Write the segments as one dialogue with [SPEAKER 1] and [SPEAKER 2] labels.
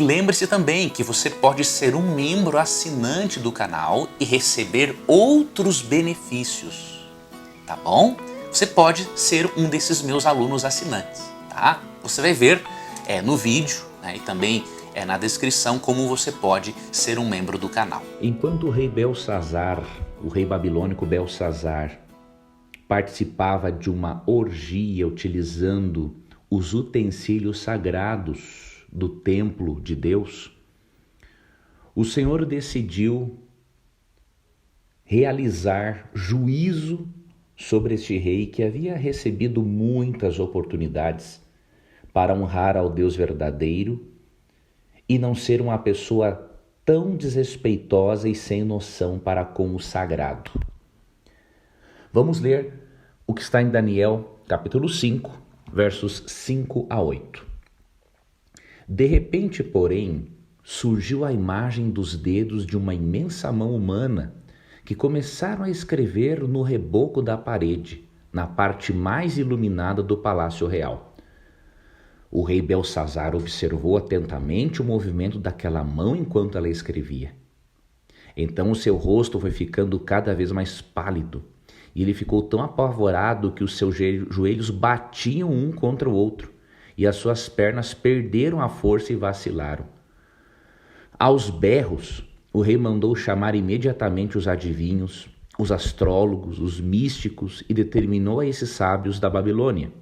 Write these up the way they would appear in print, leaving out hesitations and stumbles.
[SPEAKER 1] lembre-se também que você pode ser um membro assinante do canal e receber outros benefícios, tá bom? Você pode ser um desses meus alunos assinantes, tá? Você vai ver no vídeo, né, e também na descrição como você pode ser um membro do canal.
[SPEAKER 2] Enquanto o rei Belsazar, o rei babilônico Belsazar, participava de uma orgia utilizando os utensílios sagrados do templo de Deus, o Senhor decidiu realizar juízo sobre este rei que havia recebido muitas oportunidades para honrar ao Deus verdadeiro e não ser uma pessoa tão desrespeitosa e sem noção para com o sagrado. Vamos ler o que está em Daniel, capítulo 5, versos 5 a 8. De repente, porém, surgiu a imagem dos dedos de uma imensa mão humana que começaram a escrever no reboco da parede, na parte mais iluminada do palácio real. O rei Belsazar observou atentamente o movimento daquela mão enquanto ela escrevia. Então o seu rosto foi ficando cada vez mais pálido, e ele ficou tão apavorado que os seus joelhos batiam um contra o outro, e as suas pernas perderam a força e vacilaram. Aos berros, o rei mandou chamar imediatamente os adivinhos, os astrólogos, os místicos e determinou a esses sábios da Babilônia: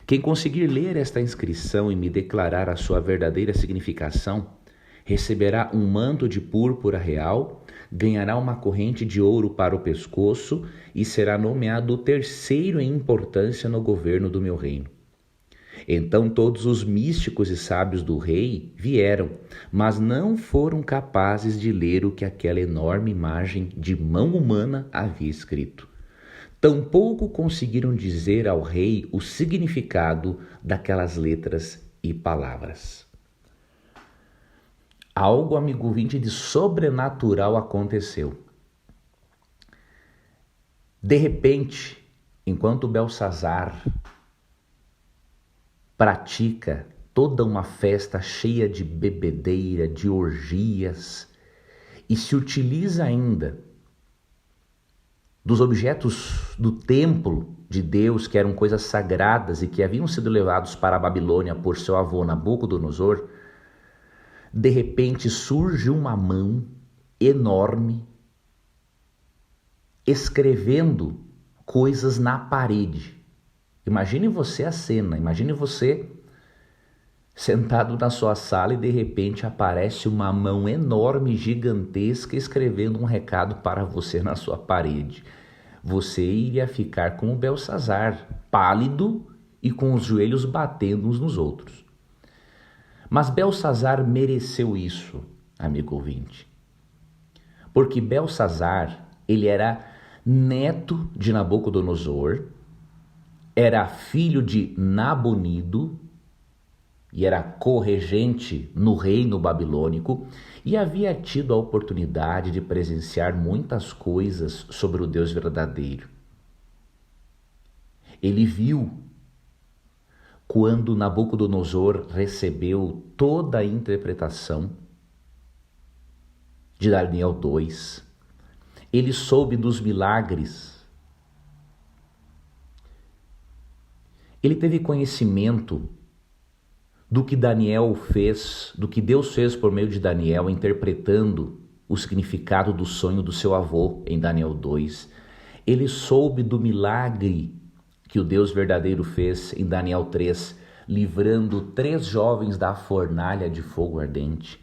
[SPEAKER 2] quem conseguir ler esta inscrição e me declarar a sua verdadeira significação, receberá um manto de púrpura real, ganhará uma corrente de ouro para o pescoço e será nomeado o terceiro em importância no governo do meu reino. Então todos os místicos e sábios do rei vieram, mas não foram capazes de ler o que aquela enorme imagem de mão humana havia escrito. Tampouco conseguiram dizer ao rei o significado daquelas letras e palavras. Algo, amigo ouvinte, de sobrenatural aconteceu. De repente, enquanto Belsazar pratica toda uma festa cheia de bebedeira, de orgias, e se utiliza ainda dos objetos do templo de Deus, que eram coisas sagradas e que haviam sido levados para a Babilônia por seu avô Nabucodonosor, de repente surge uma mão enorme escrevendo coisas na parede. Imagine você a cena, imagine você sentado na sua sala e de repente aparece uma mão enorme, gigantesca, escrevendo um recado para você na sua parede. Você iria ficar como Belsazar, pálido e com os joelhos batendo uns nos outros. Mas Belsazar mereceu isso, amigo ouvinte. Porque Belsazar, ele era neto de Nabucodonosor, era filho de Nabonido e era corregente no reino babilônico e havia tido a oportunidade de presenciar muitas coisas sobre o Deus verdadeiro. Ele viu quando Nabucodonosor recebeu toda a interpretação de Daniel 2, ele soube dos milagres. Ele teve conhecimento do que Daniel fez, do que Deus fez por meio de Daniel, interpretando o significado do sonho do seu avô em Daniel 2. Ele soube do milagre que o Deus verdadeiro fez em Daniel 3, livrando 3 jovens da fornalha de fogo ardente.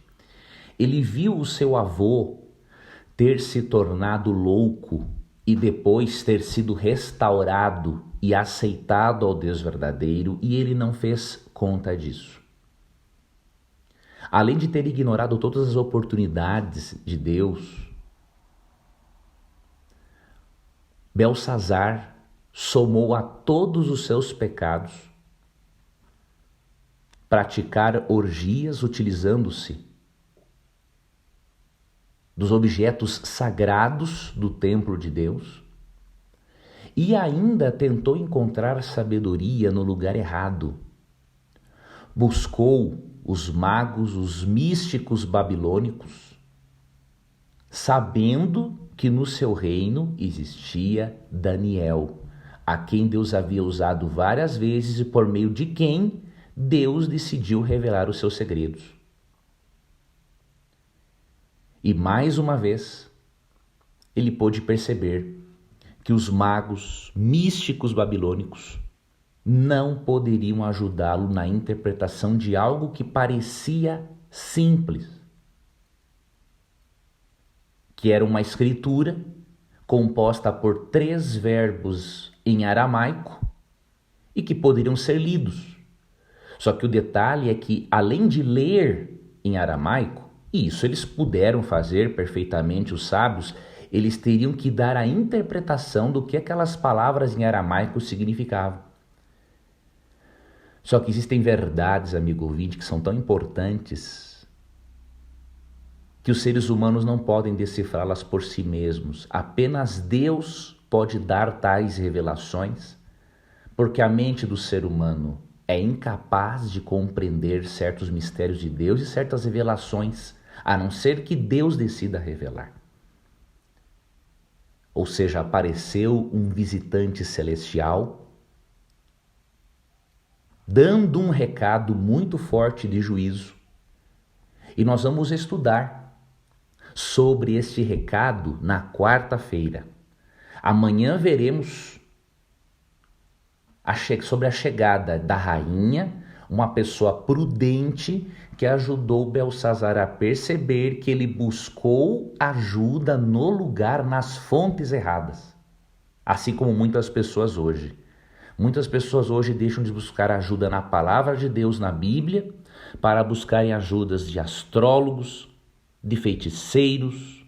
[SPEAKER 2] Ele viu o seu avô ter se tornado louco e depois ter sido restaurado e aceitado ao Deus verdadeiro, e ele não fez conta disso. Além de ter ignorado todas as oportunidades de Deus, Belsazar somou a todos os seus pecados praticar orgias utilizando-se dos objetos sagrados do templo de Deus e ainda tentou encontrar sabedoria no lugar errado. buscou os magos, os místicos babilônicos, sabendo que no seu reino existia Daniel, a quem Deus havia usado várias vezes e por meio de quem Deus decidiu revelar os seus segredos. E mais uma vez, ele pôde perceber que os magos místicos babilônicos não poderiam ajudá-lo na interpretação de algo que parecia simples, que era uma escritura composta por 3 verbos em aramaico e que poderiam ser lidos. Só que o detalhe é que, além de ler em aramaico, e isso eles puderam fazer perfeitamente, os sábios, eles teriam que dar a interpretação do que aquelas palavras em aramaico significavam. Só que existem verdades, amigo ouvinte, que são tão importantes que os seres humanos não podem decifrá-las por si mesmos. Apenas Deus pode dar tais revelações, porque a mente do ser humano é incapaz de compreender certos mistérios de Deus e certas revelações, a não ser que Deus decida revelar. Ou seja, apareceu um visitante celestial dando um recado muito forte de juízo. E nós vamos estudar sobre este recado na quarta-feira. Amanhã veremos sobre a chegada da rainha, uma pessoa prudente que ajudou Belsazar a perceber que ele buscou ajuda no lugar, nas fontes erradas. Assim como muitas pessoas hoje. Muitas pessoas hoje deixam de buscar ajuda na palavra de Deus, na Bíblia, para buscarem ajudas de astrólogos, de feiticeiros.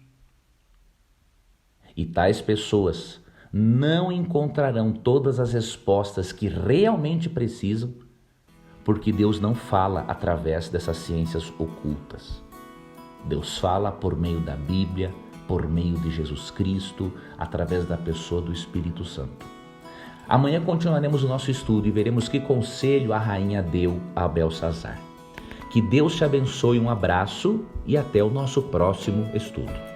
[SPEAKER 2] E tais pessoas não encontrarão todas as respostas que realmente precisam, porque Deus não fala através dessas ciências ocultas. Deus fala por meio da Bíblia, por meio de Jesus Cristo, através da pessoa do Espírito Santo. Amanhã continuaremos o nosso estudo e veremos que conselho a rainha deu a Belsazar. Que Deus te abençoe, um abraço e até o nosso próximo estudo.